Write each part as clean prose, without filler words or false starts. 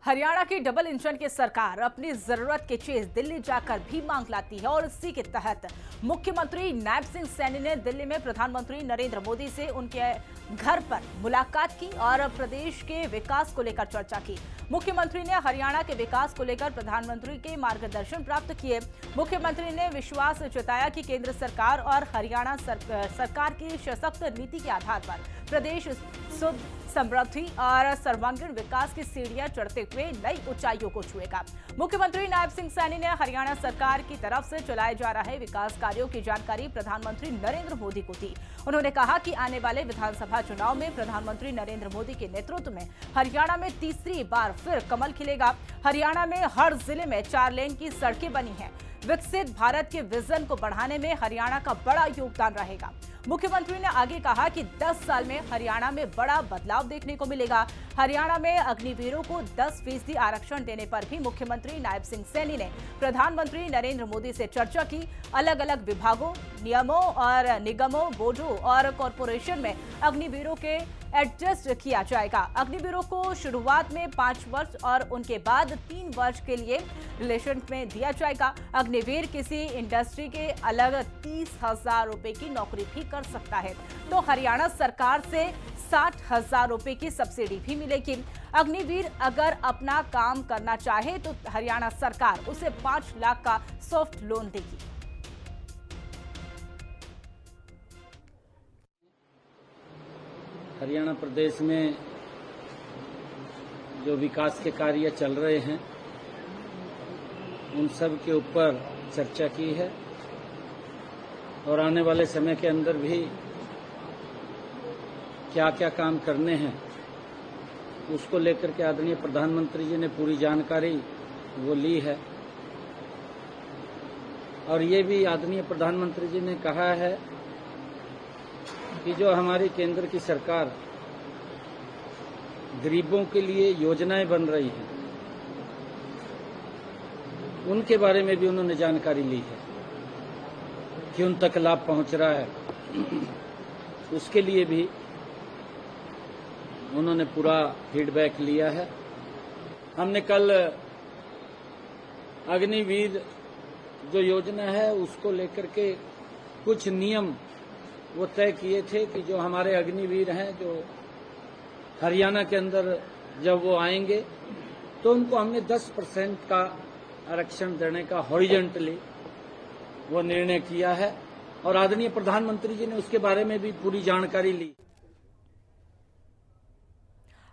हरियाणा की double engine की सरकार अपनी जरूरत की चीज दिल्ली जाकर भी मांग लाती है और इसी के तहत मुख्यमंत्री नायब सिंह सैनी ने दिल्ली में प्रधानमंत्री नरेंद्र मोदी से उनके घर पर मुलाकात की और प्रदेश के विकास को लेकर चर्चा की। मुख्यमंत्री ने हरियाणा के विकास को लेकर प्रधानमंत्री के मार्गदर्शन प्राप्त किए। मुख्यमंत्री ने विश्वास जताया कि केंद्र सरकार और हरियाणा सरकार की सशक्त नीति के आधार पर प्रदेश शुद्ध समृद्धि और सर्वांगीण विकास की सीढ़ियां चढ़ते हुए नई ऊंचाइयों को छुएगा। मुख्यमंत्री नायब सिंह सैनी ने हरियाणा सरकार की तरफ से चलाए जा रहे विकास कार्यों की जानकारी प्रधानमंत्री नरेंद्र मोदी को दी। उन्होंने कहा कि आने वाले विधानसभा चुनाव में प्रधानमंत्री नरेंद्र मोदी के नेतृत्व में हरियाणा में तीसरी बार फिर कमल खिलेगा। हरियाणा में हर जिले में 4 लेन की सड़कें बनी हैं। विकसित भारत के विजन को बढ़ाने में हरियाणा का बड़ा योगदान रहेगा। मुख्यमंत्री ने आगे कहा कि 10 साल में हरियाणा में बड़ा बदलाव देखने को मिलेगा। हरियाणा में अग्निवीरों को 10% आरक्षण देने पर भी मुख्यमंत्री नायब सिंह सैनी ने प्रधानमंत्री नरेंद्र मोदी से चर्चा की। अलग अलग विभागों, नियमों और निगमों, बोर्डों और कॉरपोरेशन में अग्निवीरों के एडजस्ट किया जाएगा। अग्निवीरों को शुरुआत में 5 वर्ष और उनके बाद 3 वर्ष के लिए रिलेशन में दिया जाएगा। अग्निवीर किसी इंडस्ट्री के अलग 30,000 रुपए की नौकरी भी कर सकता है तो हरियाणा सरकार से 60,000 रुपए की सब्सिडी भी मिलेगी। अग्निवीर अगर अपना काम करना चाहे तो हरियाणा सरकार उसे 5 लाख का सॉफ्ट लोन देगी। हरियाणा प्रदेश में जो विकास के कार्य चल रहे हैं उन सब के ऊपर चर्चा की है और आने वाले समय के अंदर भी क्या क्या काम करने हैं उसको लेकर के आदरणीय प्रधानमंत्री जी ने पूरी जानकारी वो ली है। और ये भी आदरणीय प्रधानमंत्री जी ने कहा है कि जो हमारी केंद्र की सरकार गरीबों के लिए योजनाएं बन रही हैं उनके बारे में भी उन्होंने जानकारी ली है कि उन तक लाभ पहुंच रहा है। उसके लिए भी उन्होंने पूरा फीडबैक लिया है। हमने कल अग्निवीर जो योजना है उसको लेकर के कुछ नियम वो तय किए थे कि जो हमारे अग्निवीर हैं जो हरियाणा के अंदर जब वो आएंगे तो उनको हमने 10% का आरक्षण देने का हॉरिजॉन्टली वो निर्णय किया है और आदरणीय प्रधानमंत्री जी ने उसके बारे में भी पूरी जानकारी ली।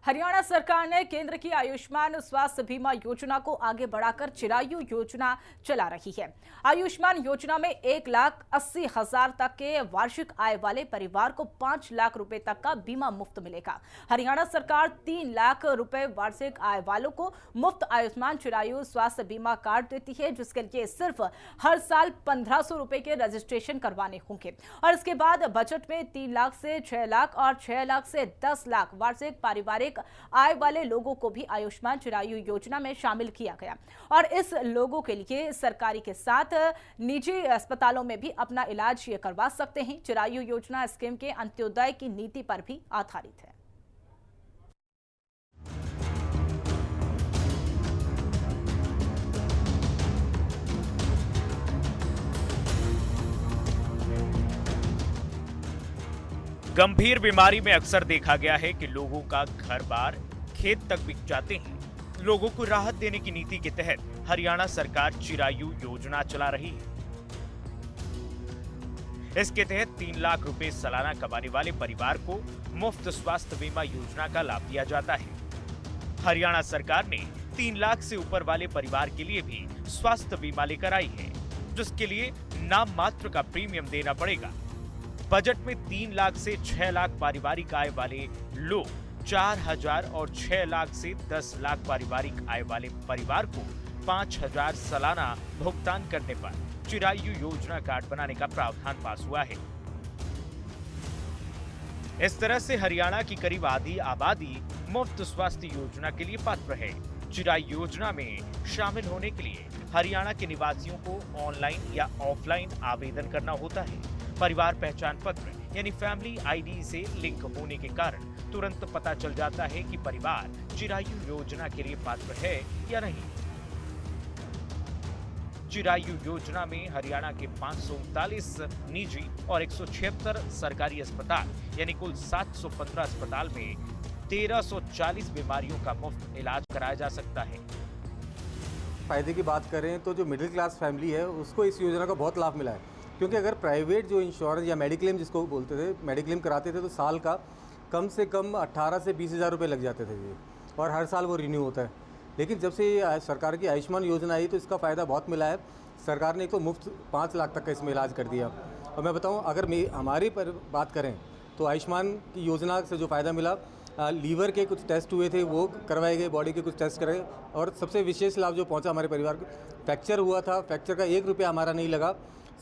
हरियाणा सरकार ने केंद्र की आयुष्मान स्वास्थ्य बीमा योजना को आगे बढ़ाकर चिरायु योजना चला रही है। आयुष्मान योजना में 1,80,000 तक के वार्षिक आय वाले परिवार को 5 लाख रुपए तक का बीमा मुफ्त मिलेगा। हरियाणा सरकार 3 लाख रुपए वार्षिक आय वालों को मुफ्त आयुष्मान चिरायु स्वास्थ्य बीमा कार्ड देती है, जिसके लिए सिर्फ हर साल 1,500 रुपए के रजिस्ट्रेशन करवाने होंगे और इसके बाद बजट में 3 लाख से 6 लाख और 6 लाख से 10 लाख वार्षिक पारिवारिक आय वाले लोगों को भी आयुष्मान चिरायु योजना में शामिल किया गया और इस लोगों के लिए सरकारी के साथ निजी अस्पतालों में भी अपना इलाज ये करवा सकते हैं। चिरायु योजना स्कीम के अंत्योदय की नीति पर भी आधारित है। गंभीर बीमारी में अक्सर देखा गया है कि लोगों का घर बार खेत तक बिक जाते हैं। लोगों को राहत देने की नीति के तहत हरियाणा सरकार चिरायु योजना चला रही है। इसके तहत 3 लाख रुपए सालाना कमाने वाले परिवार को मुफ्त स्वास्थ्य बीमा योजना का लाभ दिया जाता है। हरियाणा सरकार ने 3 लाख से ऊपर वाले परिवार के लिए भी स्वास्थ्य बीमा लेकर आई है, जिसके लिए नाम मात्र का प्रीमियम देना पड़ेगा। बजट में 3 लाख से 6 लाख पारिवारिक आय वाले लोग 4,000 और 6 लाख से 10 लाख पारिवारिक आय वाले परिवार को 5,000 सालाना भुगतान करने पर चिरायु योजना कार्ड बनाने का प्रावधान पास हुआ है। इस तरह से हरियाणा की करीब आधी आबादी मुफ्त स्वास्थ्य योजना के लिए पात्र है। चिरायु योजना में शामिल होने के लिए हरियाणा के निवासियों को ऑनलाइन या ऑफलाइन आवेदन करना होता है। परिवार पहचान पत्र यानी फैमिली आईडी से लिंक होने के कारण तुरंत पता चल जाता है कि परिवार चिरायु योजना के लिए पात्र है या नहीं। चिरायु योजना में हरियाणा के 539 निजी और 176 सरकारी अस्पताल यानी कुल 715 अस्पताल में 1340 बीमारियों का मुफ्त इलाज कराया जा सकता है। फायदे की बात करें तो जो मिडिल क्लास फैमिली है उसको इस योजना का बहुत लाभ मिला है, क्योंकि अगर प्राइवेट जो इंश्योरेंस या मेडिक्लेम जिसको बोलते थे, मेडिक्लेम कराते थे तो साल का कम से कम 18 से 20 हज़ार रुपये लग जाते थे जी, और हर साल वो रिन्यू होता है। लेकिन जब से ये सरकार की आयुष्मान योजना आई तो इसका फ़ायदा बहुत मिला है। सरकार ने एक तो मुफ्त 5 लाख तक का इसमें इलाज कर दिया। और मैं बताऊं, अगर हमारी पर बात करें तो आयुष्मान की योजना से जो फ़ायदा मिला, लीवर के कुछ टेस्ट हुए थे वो करवाए गए, बॉडी के कुछ टेस्ट कराए, और सबसे विशेष लाभ जो पहुंचा हमारे परिवार को, फ्रैक्चर हुआ था, फ्रैक्चर का 1 रुपया हमारा नहीं लगा।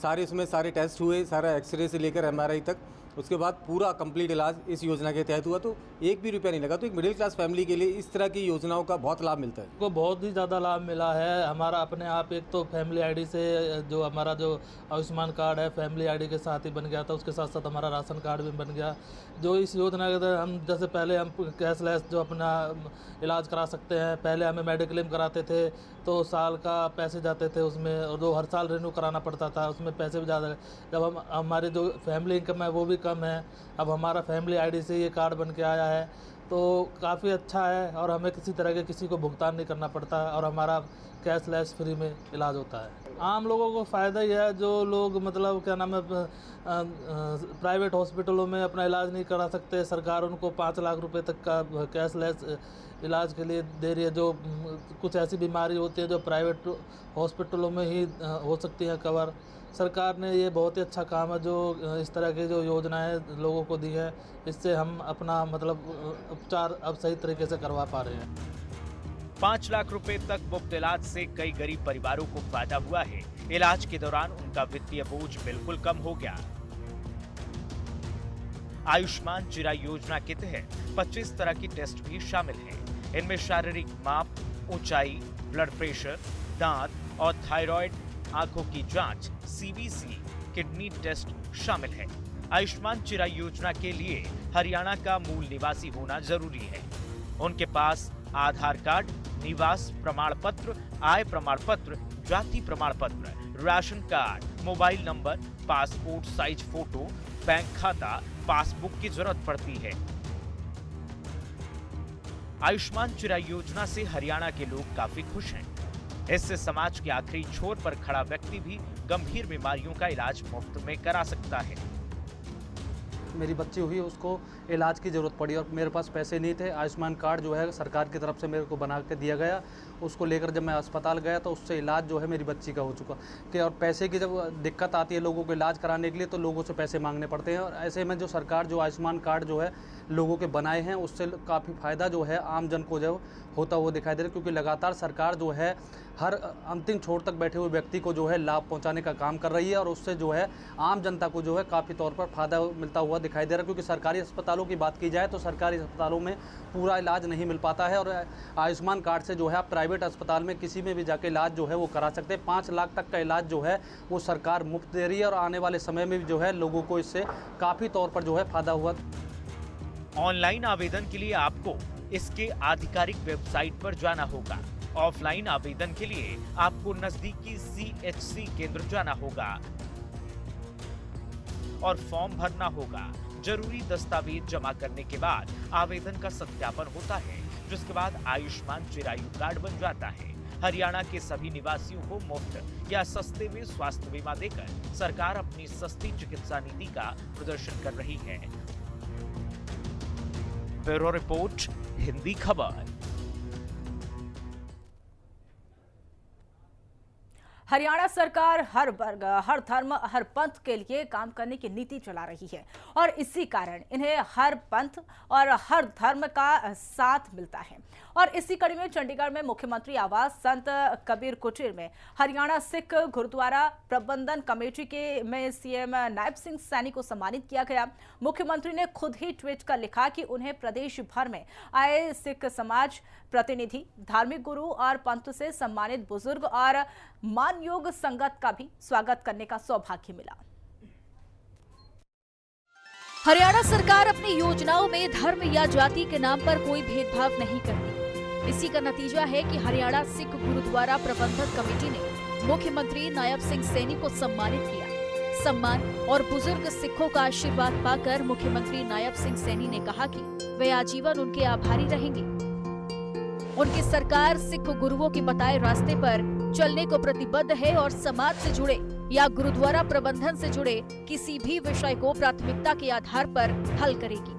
सारे टेस्ट हुए, सारा एक्सरे से लेकर MRI तक, उसके बाद पूरा कंप्लीट इलाज इस योजना के तहत हुआ, तो 1 भी रुपया नहीं लगा। तो एक मिडिल क्लास फैमिली के लिए इस तरह की योजनाओं का बहुत लाभ मिलता है। को बहुत ही ज़्यादा लाभ मिला है। हमारा अपने आप एक तो फैमिली आईडी से जो हमारा जो आयुष्मान कार्ड है फैमिली आईडी के साथ ही बन गया था, उसके साथ साथ हमारा राशन कार्ड भी बन गया। जो इस योजना के तहत हम जैसे पहले हम कैशलेस जो अपना इलाज करा सकते हैं, पहले हमें मेडिक्लेम कराते थे तो साल का पैसे जाते थे उसमें, और जो हर साल रिन्यू कराना पड़ता था उसमें पैसे भी ज़्यादा। जब हमारी जो फैमिली इनकम है वो भी कम है, अब हमारा फैमिली आईडी से ये कार्ड बन के आया है तो काफ़ी अच्छा है, और हमें किसी तरह के किसी को भुगतान नहीं करना पड़ता, और हमारा कैशलेस फ्री में इलाज होता है। आम लोगों को फ़ायदा ही है, जो लोग मतलब क्या नाम है प्राइवेट हॉस्पिटलों में अपना इलाज नहीं करा सकते, सरकार उनको 5 लाख रुपए तक का कैशलेस इलाज के लिए दे रही है। जो कुछ ऐसी बीमारी होती है जो प्राइवेट हॉस्पिटलों में ही हो सकती है कवर। सरकार ने ये बहुत ही अच्छा काम है जो इस तरह की जो योजनाएं लोगों को दी है, इससे हम अपना मतलब उपचार अब सही तरीके से करवा पा रहे हैं। 5 लाख रुपए तक मुफ्त इलाज से कई गरीब परिवारों को फायदा हुआ है। इलाज के दौरान उनका वित्तीय बोझ बिल्कुल कम हो गया। आयुष्मान चिरायु योजना के तहत 25 तरह की टेस्ट भी शामिल हैं। इनमें शारीरिक माप, ऊंचाई, ब्लड प्रेशर, दांत और थायराइड, आंखों की जांच, CBC, किडनी टेस्ट शामिल है। आयुष्मान चिरायु योजना के लिए हरियाणा का मूल निवासी होना जरूरी है। उनके पास आधार कार्ड, निवास प्रमाण पत्र, आय प्रमाण पत्र, जाति प्रमाण पत्र, ration card, mobile number, passport size photo, bank खाता, पासबुक की जरूरत पड़ती है। आयुष्मान चिरायु योजना से हरियाणा के लोग काफी खुश हैं। इससे समाज के आखिरी छोर पर खड़ा व्यक्ति भी गंभीर बीमारियों का इलाज मुफ्त में करा सकता है। मेरी बच्ची हुई, उसको इलाज की ज़रूरत पड़ी और मेरे पास पैसे नहीं थे। आयुष्मान कार्ड जो है सरकार की तरफ से मेरे को बना के दिया गया, उसको लेकर जब मैं अस्पताल गया तो उससे इलाज जो है मेरी बच्ची का हो चुका कि। और पैसे की जब दिक्कत आती है लोगों को इलाज कराने के लिए तो लोगों से पैसे मांगने पड़ते हैं, और ऐसे में जो सरकार जो आयुष्मान कार्ड जो है लोगों के बनाए हैं उससे काफ़ी फ़ायदा जो है आम जन को जो होता हुआ दिखाई दे रहा है, क्योंकि लगातार सरकार जो है हर अंतिम छोर तक बैठे हुए व्यक्ति को जो है लाभ पहुंचाने का काम कर रही है, और उससे जो है आम जनता को जो है काफ़ी तौर पर फ़ायदा मिलता हुआ दिखाई दे रहा है। क्योंकि सरकारी अस्पतालों की बात की जाए तो सरकारी अस्पतालों में पूरा इलाज नहीं मिल पाता है, और आयुष्मान कार्ड से जो है आप प्राइवेट अस्पताल में किसी में भी जाके इलाज जो है वो करा सकते हैं। 5 लाख तक का इलाज जो है वो सरकार मुफ्त दे रही है, और आने वाले समय में भी जो है लोगों को इससे काफ़ी तौर पर जो है फ़ायदा हुआ। ऑनलाइन आवेदन के लिए आपको इसके आधिकारिक वेबसाइट पर जाना होगा। ऑफलाइन आवेदन के लिए आपको नजदीकी CHC केंद्र जाना होगा और फॉर्म भरना होगा। जरूरी दस्तावेज जमा करने के बाद आवेदन का सत्यापन होता है, जिसके बाद आयुष्मान चिरायु कार्ड बन जाता है। हरियाणा के सभी निवासियों को मुफ्त या सस्ते में स्वास्थ्य बीमा देकर सरकार अपनी सस्ती चिकित्सा नीति का प्रदर्शन कर रही है। ब्यूरो रिपोर्ट, हिंदी खबर। हरियाणा सरकार हर वर्ग, हर धर्म, हर पंथ के लिए काम करने की नीति चला रही है, और इसी कारण इन्हें हर पंथ और हर धर्म का साथ मिलता है। और इसी कड़ी में चंडीगढ़ में मुख्यमंत्री आवास संत कबीर कुटीर में हरियाणा सिख गुरुद्वारा प्रबंधन कमेटी के में CM नायब सिंह सैनी को सम्मानित किया गया। मुख्यमंत्री ने खुद ही ट्वीट कर लिखा कि उन्हें प्रदेश भर में आए सिख समाज प्रतिनिधि, धार्मिक गुरु और पंथ से सम्मानित बुजुर्ग और मान योग संगत का भी स्वागत करने का सौभाग्य मिला। हरियाणा सरकार अपनी योजनाओं में धर्म या जाति के नाम पर कोई भेदभाव नहीं करती। इसी का नतीजा है कि हरियाणा सिख गुरुद्वारा प्रबंधक कमेटी ने मुख्यमंत्री नायब सिंह सैनी को सम्मानित किया। सम्मान और बुजुर्ग सिखों का आशीर्वाद पाकर मुख्यमंत्री नायब सिंह सैनी ने कहा कि वे आजीवन उनके आभारी रहेंगे। उनकी सरकार सिख गुरुओं के बताए रास्ते पर चलने को प्रतिबद्ध है और समाज से जुड़े या गुरुद्वारा प्रबंधन से जुड़े किसी भी विषय को प्राथमिकता के आधार पर हल करेगी।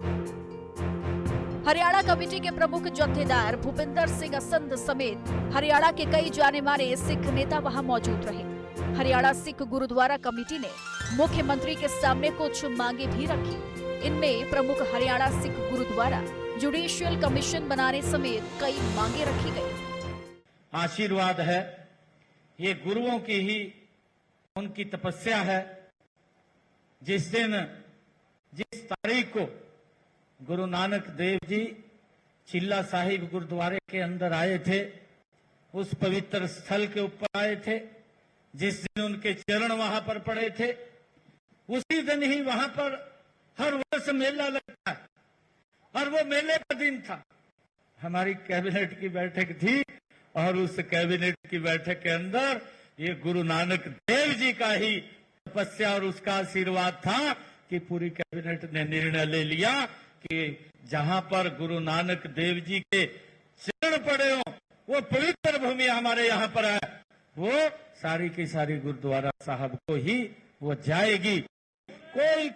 हरियाणा कमेटी के प्रमुख जत्थेदार भूपिंदर सिंह असंध समेत हरियाणा के कई जाने माने सिख नेता वहां मौजूद रहे। हरियाणा सिख गुरुद्वारा कमेटी ने मुख्यमंत्री के सामने कुछ मांगे भी रखी। इनमें प्रमुख हरियाणा सिख गुरुद्वारा जुडिशियल कमीशन बनाने समेत कई मांगे रखी गई। आशीर्वाद है, ये गुरुओं की ही उनकी तपस्या है। जिस दिन जिस तारीख को गुरु नानक देव जी चिल्ला साहिब गुरुद्वारे के अंदर आए थे, उस पवित्र स्थल के ऊपर आए थे, जिस दिन उनके चरण वहां पर पड़े थे, उसी दिन ही वहां पर हर वर्ष मेला लगता है और वो मेले का दिन था। हमारी कैबिनेट की बैठक थी और उस कैबिनेट की बैठक के अंदर ये गुरु नानक देव जी का ही तपस्या और उसका आशीर्वाद था कि पूरी कैबिनेट ने निर्णय ले लिया कि जहां पर गुरु नानक देव जी के चरण पड़े हो, वो पवित्र भूमि हमारे यहाँ पर है, वो सारी की सारी गुरुद्वारा साहब को ही वो जाएगी। कोई